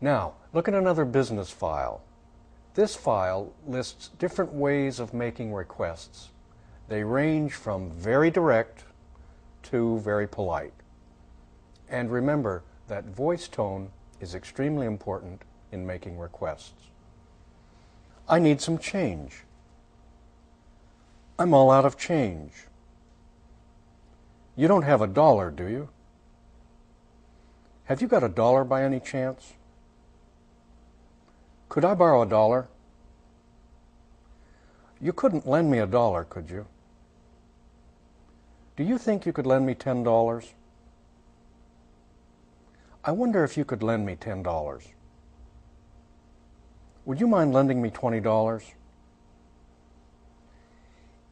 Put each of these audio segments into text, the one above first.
Now, look at another business file. This file lists different ways of making requests. They range from very direct to very polite. And remember that voice tone is extremely important in making requests. I need some change. I'm all out of change. You don't have $1, do you? Have you got $1 by any chance? Could I borrow $1? You couldn't lend me $1, could you? Do you think you could lend me $10? I wonder if you could lend me $10. Would you mind lending me $20?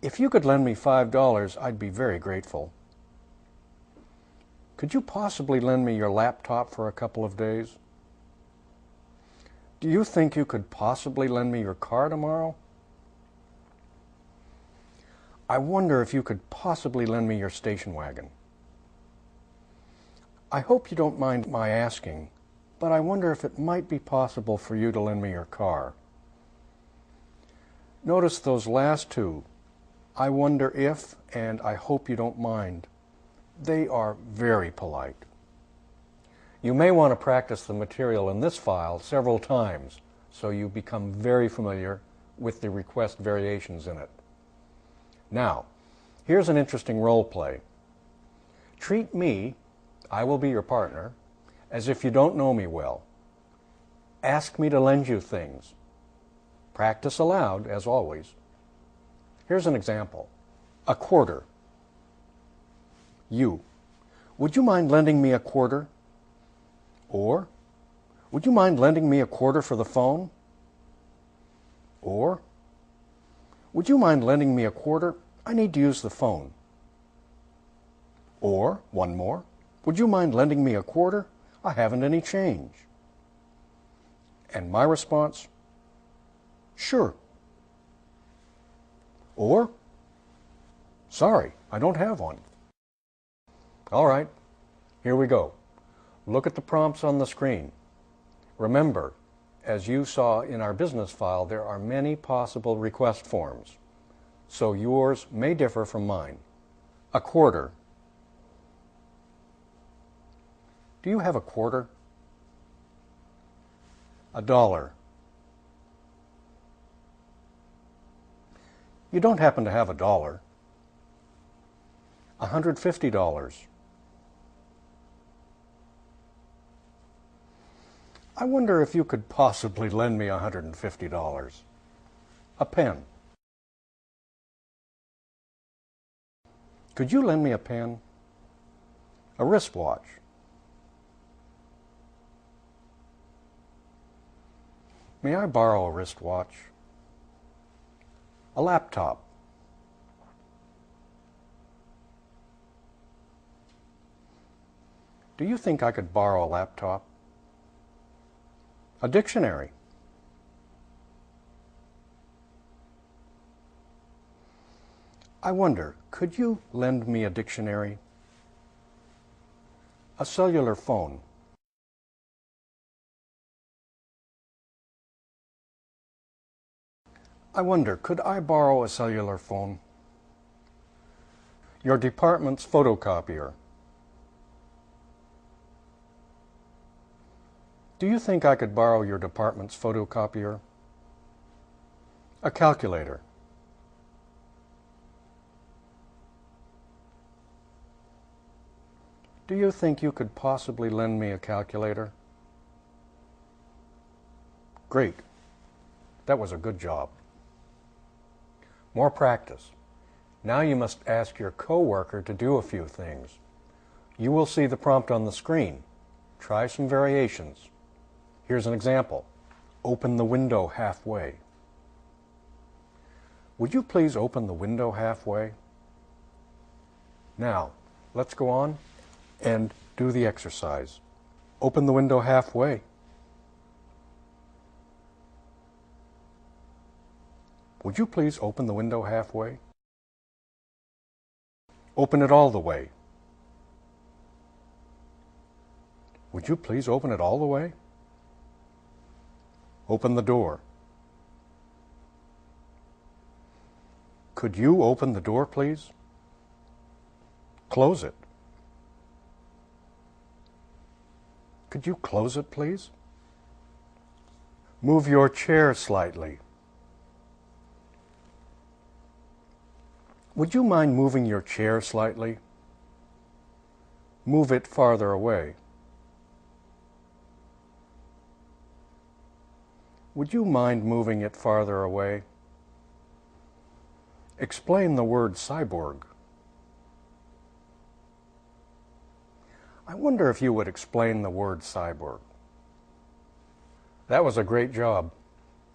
If you could lend me $5, I'd be very grateful. Could you possibly lend me your laptop for a couple of days? Do you think you could possibly lend me your car tomorrow? I wonder if you could possibly lend me your station wagon. I hope you don't mind my asking, but I wonder if it might be possible for you to lend me your car. Notice those last two, I wonder if, and I hope you don't mind. They are very polite. You may want to practice the material in this file several times so you become very familiar with the request variations in it. Now, here's an interesting role play. Treat me, I will be your partner, as if you don't know me well. Ask me to lend you things. Practice aloud, as always. Here's an example. A quarter. You. Would you mind lending me a quarter? Or, would you mind lending me a quarter for the phone? Or, would you mind lending me a quarter? I need to use the phone. Or, one more, would you mind lending me a quarter? I haven't any change. And my response, sure. Or, sorry, I don't have one. All right, here we go. Look at the prompts on the screen. Remember, as you saw in our business file, there are many possible request forms, so yours may differ from mine. A quarter. Do you have a quarter? $1. You don't happen to have $1. $150. I wonder if you could possibly lend me $150. A pen. Could you lend me a pen? A wristwatch. May I borrow a wristwatch? A laptop. Do you think I could borrow a laptop? A dictionary. I wonder, could you lend me a dictionary? A cellular phone. I wonder, could I borrow a cellular phone? Your department's photocopier. Do you think I could borrow your department's photocopier? A calculator. Do you think you could possibly lend me a calculator? Great. That was a good job. More practice. Now you must ask your coworker to do a few things. You will see the prompt on the screen. Try some variations. Here's an example. Open the window halfway. Would you please open the window halfway? Now, let's go on and do the exercise. Open the window halfway. Would you please open the window halfway? Open it all the way. Would you please open it all the way? Open the door. Could you open the door, please? Close it. Could you close it, please? Move your chair slightly. Would you mind moving your chair slightly? Move it farther away. Would you mind moving it farther away? Explain the word cyborg. I wonder if you would explain the word cyborg. That was a great job.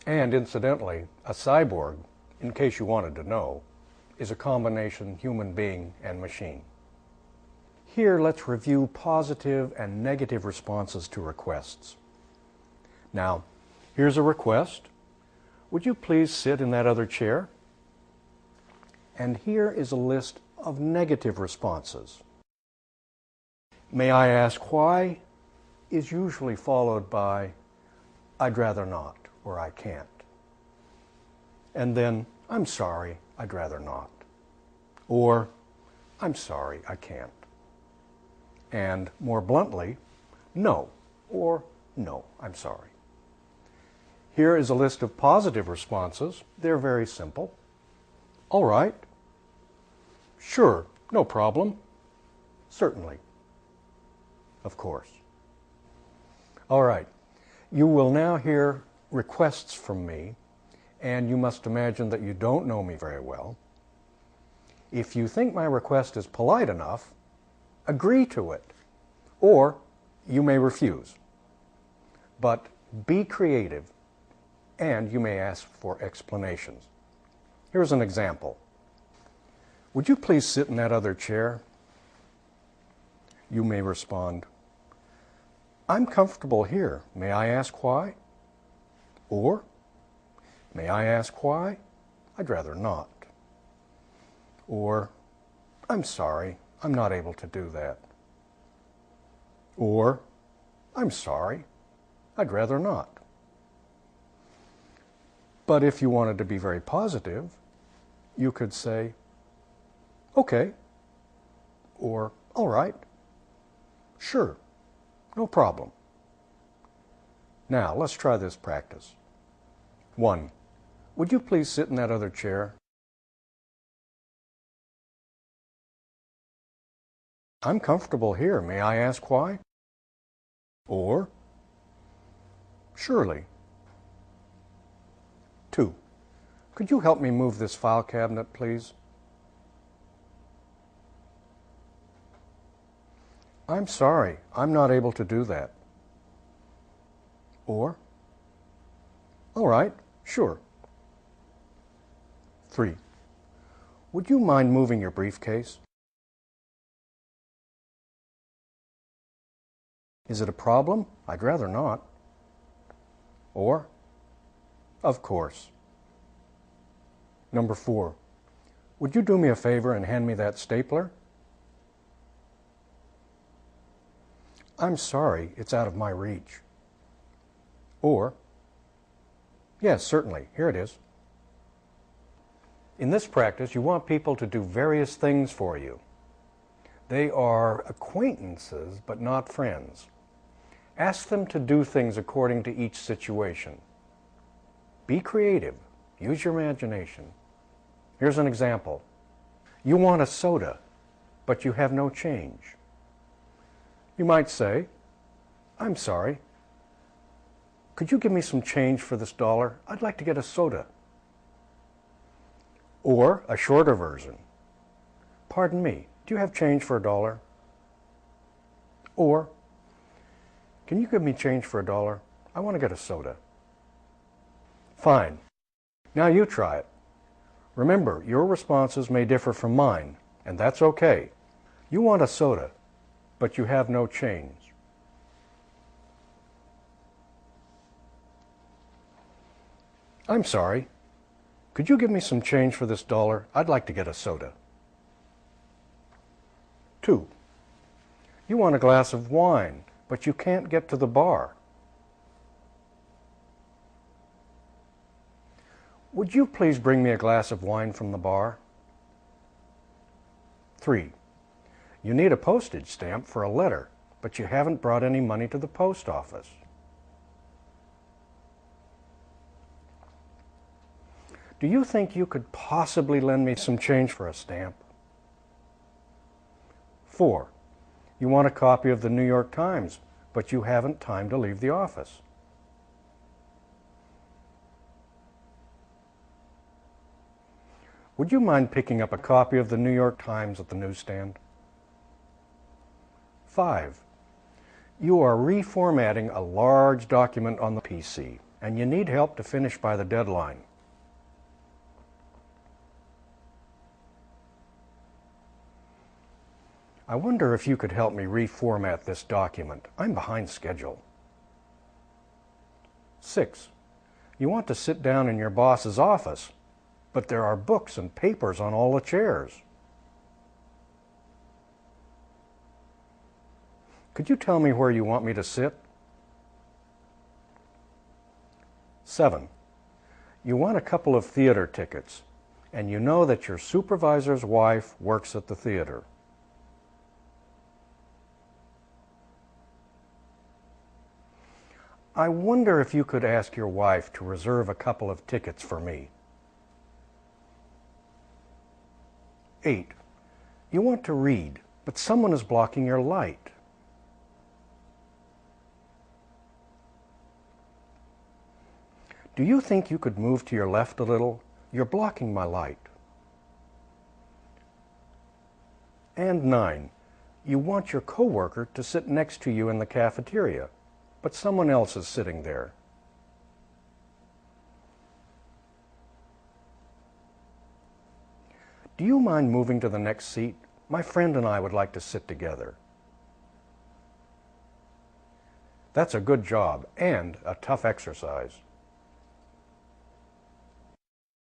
And incidentally, a cyborg, in case you wanted to know, is a combination human being and machine. Here, let's review positive and negative responses to requests. Now, here's a request. Would you please sit in that other chair? And here is a list of negative responses. May I ask why is usually followed by I'd rather not, or I can't. And then, I'm sorry, I'd rather not. Or, I'm sorry, I can't. And more bluntly, no, or no, I'm sorry. Here is a list of positive responses. They're very simple. All right. Sure, no problem. Certainly. Of course. All right. You will now hear requests from me, and you must imagine that you don't know me very well. If you think my request is polite enough, agree to it, or you may refuse. But be creative, and you may ask for explanations. Here's an example. Would you please sit in that other chair? You may respond, I'm comfortable here. May I ask why? Or, may I ask why? I'd rather not. Or, I'm sorry, I'm not able to do that. Or, I'm sorry, I'd rather not. But if you wanted to be very positive, you could say, okay, or all right, sure, no problem. Now, let's try this practice. 1. Would you please sit in that other chair? I'm comfortable here. May I ask why? Or, surely. 2. Could you help me move this file cabinet, please? I'm sorry, I'm not able to do that. Or, all right, sure. 3. Would you mind moving your briefcase? Is it a problem? I'd rather not. Or, of course. Number 4. Would you do me a favor and hand me that stapler? I'm sorry, it's out of my reach. Or, yes, certainly, here it is. In this practice, you want people to do various things for you. They are acquaintances, but not friends. Ask them to do things according to each situation. Be creative. Use your imagination. Here's an example. You want a soda, but you have no change. You might say, I'm sorry, could you give me some change for this $1? I'd like to get a soda. Or a shorter version. Pardon me, do you have change for $1? Or, can you give me change for $1? I want to get a soda. Fine. Now you try it. Remember, your responses may differ from mine, and that's okay. You want a soda, but you have no change. I'm sorry. Could you give me some change for this $1? I'd like to get a soda. 2. You want a glass of wine, but you can't get to the bar. Would you please bring me a glass of wine from the bar? 3. You need a postage stamp for a letter, but you haven't brought any money to the post office. Do you think you could possibly lend me some change for a stamp? 4. You want a copy of the New York Times, but you haven't time to leave the office. Would you mind picking up a copy of the New York Times at the newsstand? 5. You are reformatting a large document on the PC, and you need help to finish by the deadline. I wonder if you could help me reformat this document. I'm behind schedule. 6. You want to sit down in your boss's office, but there are books and papers on all the chairs. Could you tell me where you want me to sit? 7. You want a couple of theater tickets, and you know that your supervisor's wife works at the theater. I wonder if you could ask your wife to reserve a couple of tickets for me. 8. You want to read, but someone is blocking your light. Do you think you could move to your left a little? You're blocking my light. And 9. You want your coworker to sit next to you in the cafeteria, but someone else is sitting there. Do you mind moving to the next seat? My friend and I would like to sit together. That's a good job and a tough exercise.